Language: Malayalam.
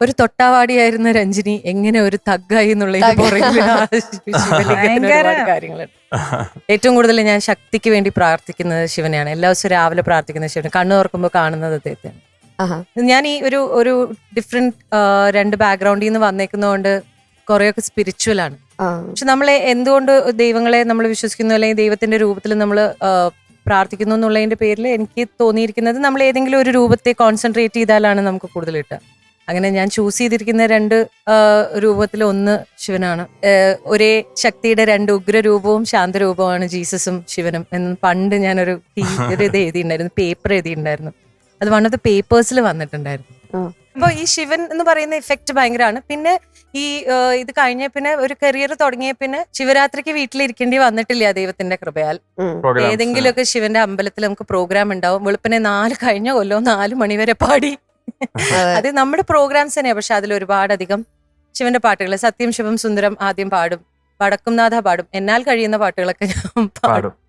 ഒരു തൊട്ടാവാടിയായിരുന്ന രഞ്ജിനി എങ്ങനെ ഒരു തഗ്ഗായി എന്നുള്ളതിന് പുറകില് ശിവലിംഗത്തിന് ഒരുപാട് കാര്യങ്ങളുണ്ട്. ഏറ്റവും കൂടുതൽ ഞാൻ ശക്തിക്ക് വേണ്ടി പ്രാർത്ഥിക്കുന്നത് ശിവനെയാണ്. എല്ലാ ദിവസവും രാവിലെ പ്രാർത്ഥിക്കുന്നത് ശിവനെ. കണ്ണു തുറക്കുമ്പോൾ കാണുന്നത് അദ്ദേഹത്തെയാണ്. ഞാൻ ഈ ഒരു ഡിഫറെന്റ് രണ്ട് ബാക്ക്ഗ്രൗണ്ടിൽ നിന്ന് വന്നേക്കുന്നതുകൊണ്ട് കുറെയൊക്കെ സ്പിരിച്വൽ ആണ്. പക്ഷെ നമ്മളെ എന്തുകൊണ്ട് ദൈവങ്ങളെ നമ്മൾ വിശ്വസിക്കുന്നു അല്ലെങ്കിൽ ദൈവത്തിന്റെ രൂപത്തിൽ നമ്മൾ പ്രാർത്ഥിക്കുന്നു എന്നുള്ളതിന്റെ പേരിൽ എനിക്ക് തോന്നിയിരിക്കുന്നത് നമ്മൾ ഏതെങ്കിലും ഒരു രൂപത്തെ കോൺസെൻട്രേറ്റ് ചെയ്താലാണ് നമുക്ക് കൂടുതൽ കിട്ടുക. അങ്ങനെ ഞാൻ ചൂസ് ചെയ്തിരിക്കുന്ന രണ്ട് രൂപത്തിൽ ഒന്ന് ശിവനാണ്. ഒരേ ശക്തിയുടെ രണ്ട് ഉഗ്രരൂപവും ശാന്തരൂപവുമാണ് ജീസസും ശിവനും എന്ന് പണ്ട് ഞാനൊരു ഇത് എഴുതിയിട്ടുണ്ടായിരുന്നു, പേപ്പർ എഴുതിയിട്ടുണ്ടായിരുന്നു. അത് വൺ ഓഫ് ദ പേപ്പേഴ്സിൽ വന്നിട്ടുണ്ടായിരുന്നു. അപ്പൊ ഈ ശിവൻ എന്ന് പറയുന്ന ഇഫക്റ്റ് ഭയങ്കരമാണ്. പിന്നെ ഈ ഇത് കഴിഞ്ഞ പിന്നെ ഒരു കരിയർ തുടങ്ങിയ പിന്നെ ശിവരാത്രിക്ക് വീട്ടിലിരിക്കേണ്ടി വന്നിട്ടില്ല ദൈവത്തിന്റെ കൃപയാൽ. ഏതെങ്കിലുമൊക്കെ ശിവന്റെ അമ്പലത്തിൽ നമുക്ക് പ്രോഗ്രാം ഉണ്ടാവും. വെളുപ്പിനെ 4 കഴിഞ്ഞ കൊല്ലം 4 മണിവരെ പാടി. അത് നമ്മുടെ പ്രോഗ്രാംസ് തന്നെയാ. പക്ഷെ അതിൽ ഒരുപാടധികം ശിവന്റെ പാട്ടുകൾ, സത്യം ശിവം സുന്ദരം ആദ്യം പാടും, വടക്കുംനാഥ പാടും, എന്നാൽ കഴിയുന്ന പാട്ടുകളൊക്കെ ഞാൻ പാടും.